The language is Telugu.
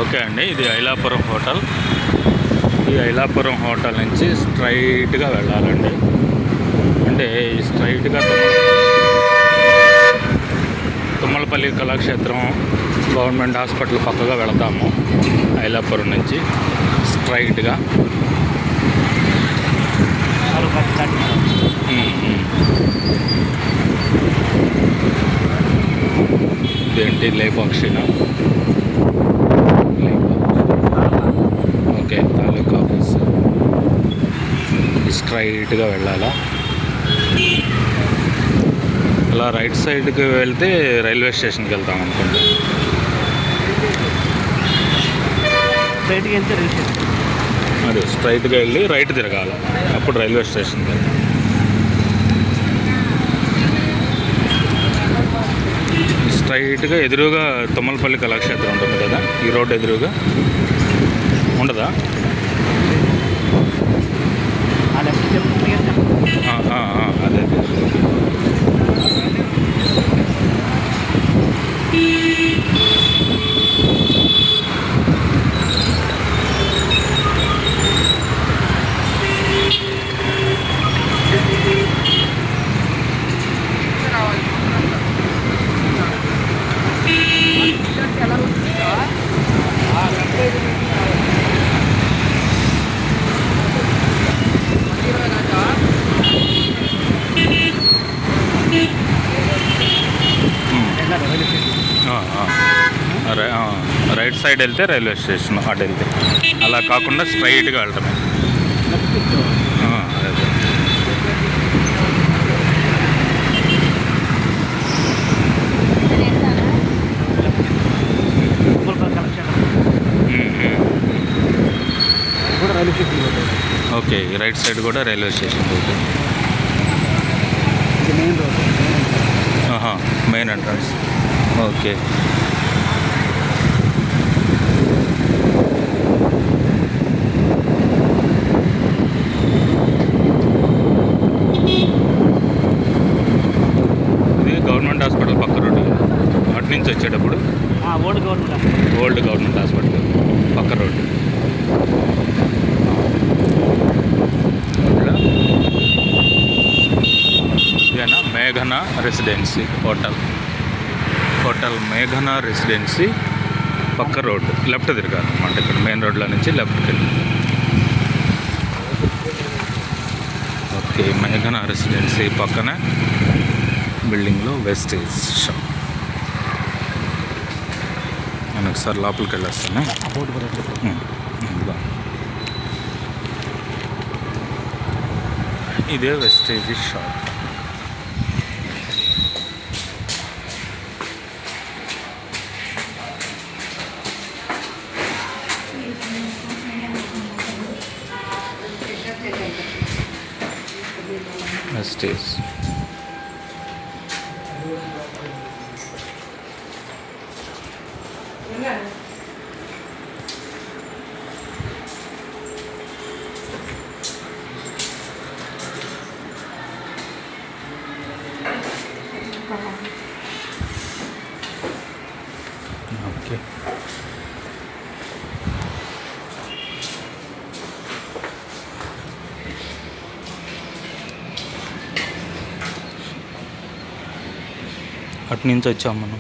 ఓకే అండి, ఇది ఐలాపురం హోటల్. ఈ ఐలాపురం హోటల్ నుంచి స్ట్రైట్గా వెళ్ళాలండి. అంటే స్ట్రైట్గా తుమ్మలపల్లి కళాక్షేత్రం, గవర్నమెంట్ హాస్పిటల్ పక్కగా వెళతాము. ఐలాపురం నుంచి స్ట్రైట్గా ఇదేంటి లేపాక్షిన. ఓకే, తాలూకా ఆఫీస్. స్ట్రైట్గా వెళ్ళాలా. అలా రైట్ సైడ్కి వెళ్తే రైల్వే స్టేషన్కి వెళ్తాం అనుకుంటా. అది స్ట్రైట్గా వెళ్ళి రైట్ తిరగాలి, అప్పుడు రైల్వే స్టేషన్కి వెళ్తాం. స్ట్రైట్గా ఎదురుగా తుమ్మలపల్లి కళాక్షేత్రం ఉంటుంది కదా, ఈ రోడ్డు ఎదురుగా ఉండదా? అదే రైట్ సైడ్ వెళ్తే రైల్వే స్టేషన్, అటు వెళ్తే. అలా కాకుండా స్ట్రైట్గా వెళ్ళటమే. అదే ఓకే, రైట్ సైడ్ కూడా రైల్వే స్టేషన్ అవుతుంది. Main entrance. ఓకే, ఇది గవర్నమెంట్ హాస్పిటల్ పక్క రోడ్డు. అటు నుంచి వచ్చేటప్పుడు ఓల్డ్ గవర్నమెంట్ హాస్పిటల్ పక్క రోడ్డు. ఇదేనా మేఘనా రెసిడెన్సీ హోటల్ మేఘనా రెసిడెన్సీ పక్క రోడ్డు. లెఫ్ట్ తిరగాలి అన్నమాట. ఇక్కడ మెయిన్ రోడ్లో నుంచి లెఫ్ట్కి వెళ్ళి. ఓకే, మేఘనా రెసిడెన్సీ పక్కన బిల్డింగ్లో వెస్టేజ్ షాప్. నేను ఒకసారి లోపలికి వెళ్ళొస్తాను. ఇదే వెస్టేజ్ షాప్. Wastage okay. అటు నుంచి వచ్చాము మనం.